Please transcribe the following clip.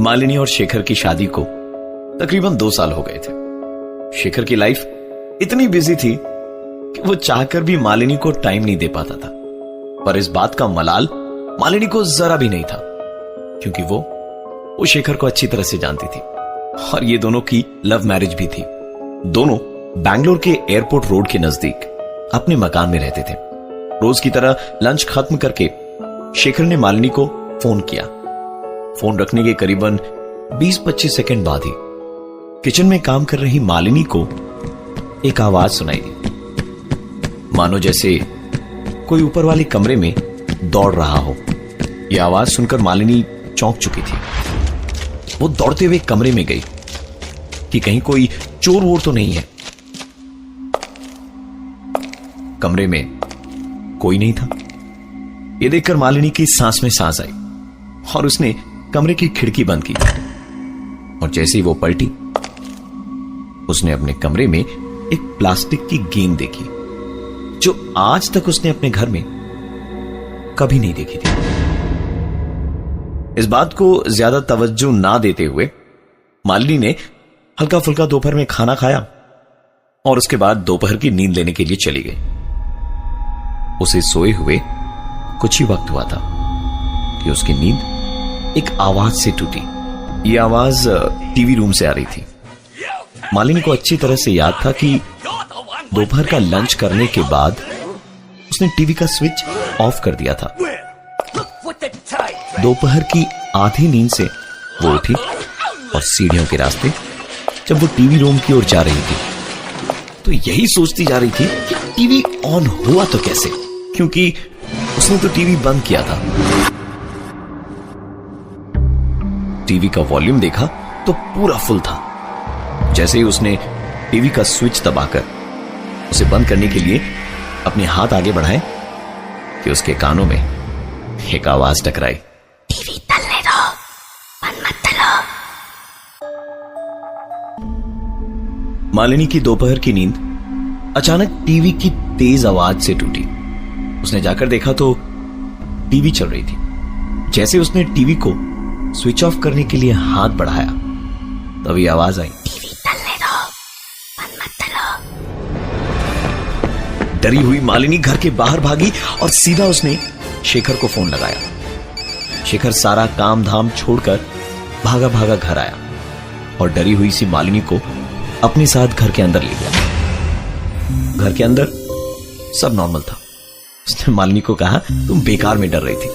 मालिनी और शेखर की शादी को तकरीबन 2 साल हो गए थे। शेखर की लाइफ इतनी बिजी थी कि वो चाहकर भी मालिनी को टाइम नहीं दे पाता था। पर इस बात का मलाल मालिनी को जरा भी नहीं था, क्योंकि वो शेखर को अच्छी तरह से जानती थी और ये दोनों की लव मैरिज भी थी। दोनों बैंगलोर के एयरपोर्ट रोड के नजदीक अपने मकान में रहते थे। रोज की तरह लंच खत्म करके शेखर ने मालिनी को फोन किया। फोन रखने के करीबन 20-25 सेकंड बाद ही किचन में काम कर रही मालिनी को एक आवाज सुनाई दी, मानो जैसे कोई ऊपर वाले कमरे में दौड़ रहा हो। यह आवाज सुनकर मालिनी चौंक चुकी थी। वो दौड़ते हुए कमरे में गई कि कहीं कोई चोर वोर तो नहीं है। कमरे में कोई नहीं था। यह देखकर मालिनी की सांस में सांस आई और उसने कमरे की खिड़की बंद की। और जैसे ही वो पलटी, उसने अपने कमरे में एक प्लास्टिक की गेंद देखी, जो आज तक उसने अपने घर में कभी नहीं देखी थी। इस बात को ज्यादा तवज्जो ना देते हुए मालिनी ने हल्का फुल्का दोपहर में खाना खाया और उसके बाद दोपहर की नींद लेने के लिए चली गई। उसे सोए हुए कुछ ही वक्त हुआ था कि उसकी नींद एक आवाज से टूटी। यह आवाज टीवी रूम से आ रही थी। मालिनी को अच्छी तरह से याद था कि दोपहर का लंच करने के बाद उसने टीवी का स्विच ऑफ कर दिया था। दोपहर की आधी नींद से वो उठी और सीढ़ियों के रास्ते जब वो टीवी रूम की ओर जा रही थी तो यही सोचती जा रही थी कि टीवी ऑन हुआ तो कैसे, क्योंकि उसने तो टीवी बंद किया था। टीवी का वॉल्यूम देखा तो पूरा फुल था। जैसे ही उसने टीवी का स्विच दबाकर उसे बंद करने के लिए अपने हाथ आगे बढ़ाए कि उसके कानों में एक आवाज टकराई, टीवी चलने दो, बंद मत करो। मालिनी की दोपहर की नींद अचानक टीवी की तेज आवाज से टूटी। उसने जाकर देखा तो टीवी चल रही थी। जैसे उसने टीवी को स्विच ऑफ करने के लिए हाथ बढ़ाया, तभी आवाज आई, टीवी चलने दो, बंद मत करो। डरी हुई मालिनी घर के बाहर भागी और सीधा उसने शेखर को फोन लगाया। शेखर सारा काम धाम छोड़कर भागा भागा घर आया और डरी हुई सी मालिनी को अपने साथ घर के अंदर ले गया। घर के अंदर सब नॉर्मल था। उसने मालिनी को कहा, तुम बेकार में डर रही थी,